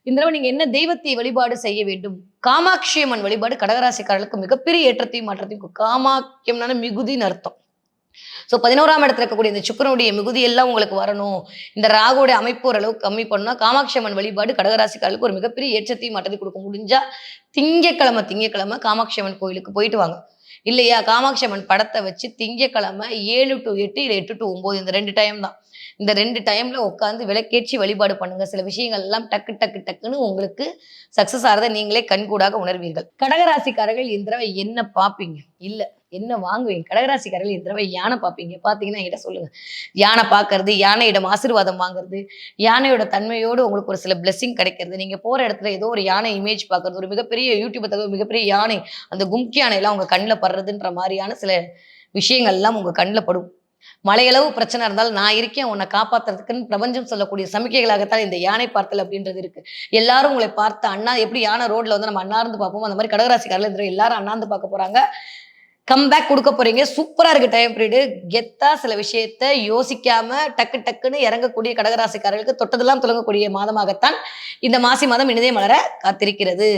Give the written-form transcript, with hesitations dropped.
இந்த தடவை நீங்க என்ன தெய்வத்தை வழிபாடு செய்ய வேண்டும்? காமாட்சி அம்மன் வழிபாடு கடகராசிக்காரர்களுக்கு மிகப்பெரிய ஏற்றத்தையும், மாற்றத்தையும் காமாக்கியம்னால மிகுதின்னு அர்த்தம். ஸோ 11ஆம் இடத்துல இருக்கக்கூடிய இந்த சுக்கிரனுடைய மிகுதி எல்லாம் உங்களுக்கு வரணும். இந்த ராகுவோட அமைப்பு ஓரளவுக்கு கம்மி பண்ணா, காமாட்சி அம்மன் வழிபாடு கடகராசிக்காரர்களுக்கு ஒரு மிகப்பெரிய ஏற்றத்தையும், மாற்றத்தையும் குடுக்கும். முடிஞ்சா திங்கட்கிழமை காமாட்சி அம்மன் கோயிலுக்கு போயிட்டு வாங்க. இல்லையா, காமாட்சி அம்மன் படத்த வச்சு திங்கட்கிழமை 7 டூ 8 இல்ல 8 டூ 9 இந்த 2 டைம் தான். இந்த 2 டைம்ல உட்கார்ந்து விளக்கேற்றி வழிபாடு பண்ணுங்க. சில விஷயங்கள் எல்லாம் டக்குன்னு உங்களுக்கு சக்சஸ் ஆறத நீங்களே கண்கூடாக உணர்வீர்கள். கடகராசிக்காரர்கள் இந்த தடவை என்ன பார்ப்பீங்க? இல்ல என்ன வாங்குவீங்க? கடகராசிக்காரர்கள் இந்த தடவை யானை பார்ப்பீங்க. பார்த்தீங்கன்னா என்கிட்ட சொல்லுங்க. யானை பார்க்கறது, யானையிடம் ஆசீர்வாதம் வாங்குறது, யானையோட தன்மையோடு உங்களுக்கு ஒரு சில பிளெஸிங் கிடைக்கிறது. நீங்க போற இடத்துல ஏதோ ஒரு யானை இமேஜ் பார்க்கறது, ஒரு மிகப்பெரிய யூடியூப் மிகப்பெரிய யானை, அந்த கும்கி யானைலாம் உங்க கண்ணுல படுறதுன்ற மாதிரியான சில விஷயங்கள்லாம் உங்க கண்ணுல படும். மலையளவு பிரச்சனை இருந்தாலும் நான் இருக்கேன் உன்னை காப்பாத்துறதுக்குன்னு பிரபஞ்சம் சொல்லக்கூடிய சமிக்கைகளாகத்தான் இந்த யானை பார்த்தல் அப்படின்றது இருக்கு. எல்லாரும் உங்களை பார்த்து அண்ணா எப்படி யானை ரோட்ல வந்து நம்ம அண்ணார்ந்து பார்ப்போம், அந்த மாதிரி கடகராசிக்காரர்கள் எல்லாரும் அண்ணாந்து பார்க்க போறாங்க. கம்பேக் கொடுக்க போறீங்க. சூப்பரா இருக்கு டைம் பீரியடு. கெத்தா சில விஷயத்த யோசிக்காம டக்குன்னு இறங்கக்கூடிய கடகராசிக்காரர்களுக்கு தொட்டதெல்லாம் துலங்கக்கூடிய மாதமாகத்தான் இந்த மாசி மாதம் இனிதே மலர காத்திருக்கிறது.